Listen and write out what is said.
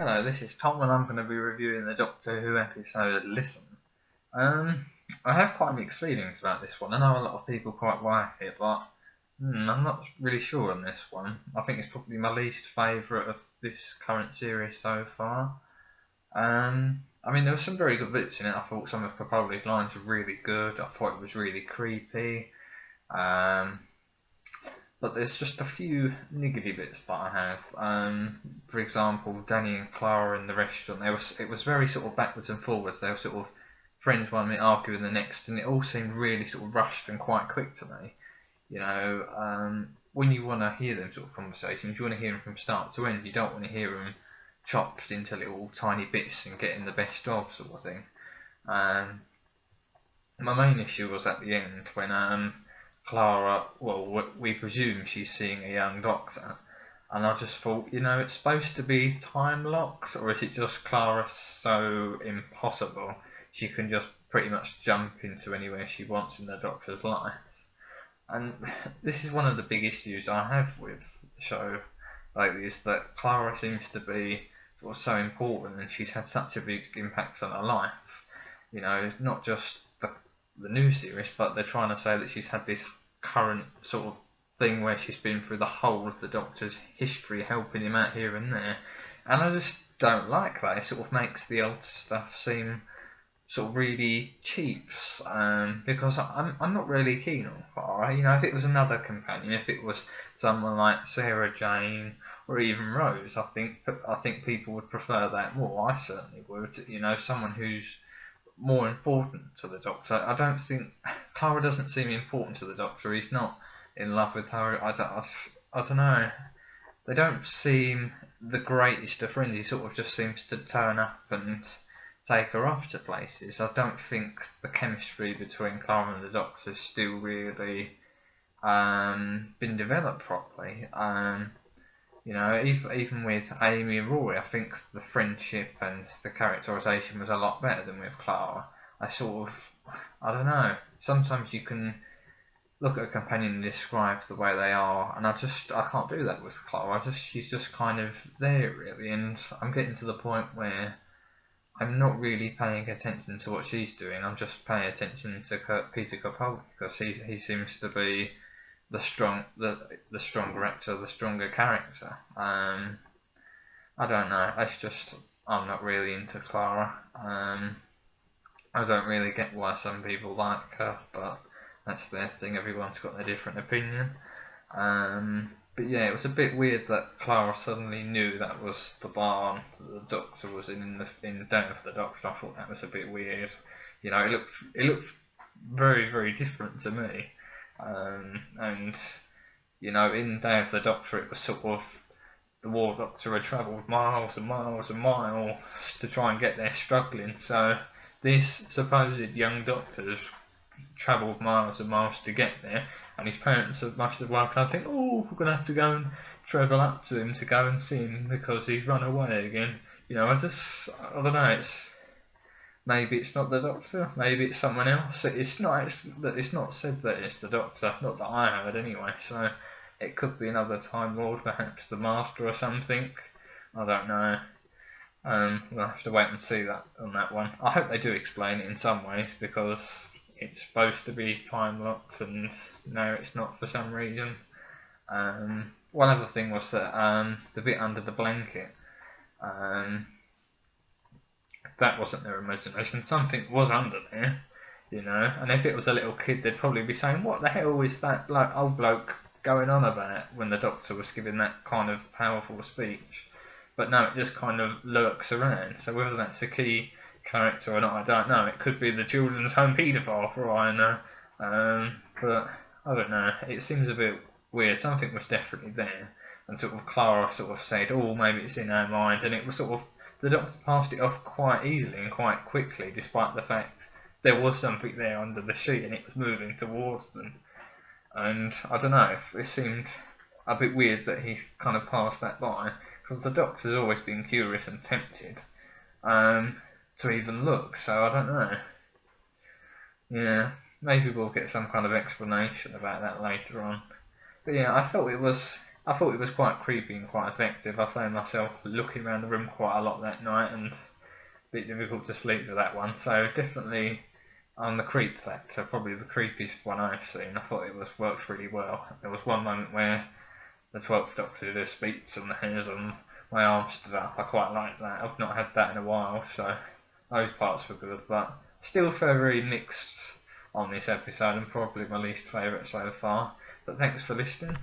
Hello, this is Tom, and I'm going to be reviewing the Doctor Who episode Listen. Um, I have quite mixed feelings about this one. I know a lot of people quite like it, but I'm not really sure on this one. I think it's probably my least favourite of this current series so far. I mean, there were some very good bits in it. I thought some of Capaldi's lines were really good. I thought it was really creepy. Um, but there's just a few niggly bits that I have. For example, Danny and Clara in the restaurant. It was very sort of backwards and forwards. They were sort of friends one minute, arguing the next, and it all seemed really sort of rushed and quite quick to me. When you want to hear them sort of conversations, you want to hear them from start to end. You don't want to hear them chopped into little tiny bits and getting the best of sort of thing. My main issue was at the end when Clara, well, we presume she's seeing a young Doctor, and I just thought, it's supposed to be time locked, or is it just Clara so impossible she can just pretty much jump into anywhere she wants in the Doctor's life? And this is one of the big issues I have with the show like this, that Clara seems to be sort of so important, and she's had such a big impact on her life. It's not just the new series, but they're trying to say that she's had this current sort of thing where she's been through the whole of the Doctor's history, helping him out here and there, and I just don't like that. It sort of makes the old stuff seem sort of really cheap, because I'm not really keen on Clara. If it was another companion, if it was someone like Sarah Jane or even Rose, I think people would prefer that more. I certainly would. Someone who's more important to the Doctor. I don't think Clara doesn't seem important to the Doctor. He's not in love with her. I don't know. They don't seem the greatest of friends. He sort of just seems to turn up and take her off to places. I don't think the chemistry between Clara and the Doctor's still really been developed properly. Even with Amy and Rory, I think the friendship and the characterisation was a lot better than with Clara. I don't know. Sometimes you can look at a companion and describe the way they are, and I can't do that with Clara. She's just kind of there really, and I'm getting to the point where I'm not really paying attention to what she's doing. I'm just paying attention to Peter Capaldi, because he seems to be the stronger actor, the stronger character. I don't know. I'm not really into Clara. I don't really get why some people like her, but that's their thing. Everyone's got a different opinion. But yeah, it was a bit weird that Clara suddenly knew that was the barn that the Doctor was in Day of the Doctor. I thought that was a bit weird. It looked very, very different to me. In Day of the Doctor, it was sort of the War Doctor had travelled miles and miles and miles to try and get there, struggling. So this supposed young Doctor's travelled miles and miles to get there, and his parents must have woken up and think, oh, we're going to have to go and travel up to him to go and see him because he's run away again. I don't know. Maybe it's not the Doctor, maybe it's someone else. It's not said that it's the Doctor, not that I heard anyway, so it could be another Time Lord, perhaps the Master or something. I don't know. We'll have to wait and see that on that one. I hope they do explain it in some ways, because it's supposed to be time locked, and no, it's not for some reason. One other thing was that the bit under the blanket, that wasn't their imagination. Something was under there, and if it was a little kid, they'd probably be saying, what the hell is that old bloke going on about, when the Doctor was giving that kind of powerful speech. But no, it just kind of lurks around. So whether that's a key character or not, I don't know. It could be the children's home paedophile for all I know. But I don't know. It seems a bit weird. Something was definitely there, and sort of Clara sort of said, "Oh, maybe it's in her mind," and it was sort of the Doctor passed it off quite easily and quite quickly, despite the fact there was something there under the sheet and it was moving towards them. And I don't know. It seemed a bit weird that he kind of passed that by, because the Doctor's always been curious and tempted to even look, so I don't know. Yeah, maybe we'll get some kind of explanation about that later on. But yeah, I thought it was I thought it was quite creepy and quite effective. I found myself looking around the room quite a lot that night, and a bit difficult to sleep with that one. So definitely on the creep factor, probably the creepiest one I've seen. I thought it was worked really well. There was one moment where the 12th Doctor did a speech and the hairs on my arm stood up. I quite like that. I've not had that in a while, so those parts were good, but still very mixed on this episode and probably my least favourite so far. But thanks for listening.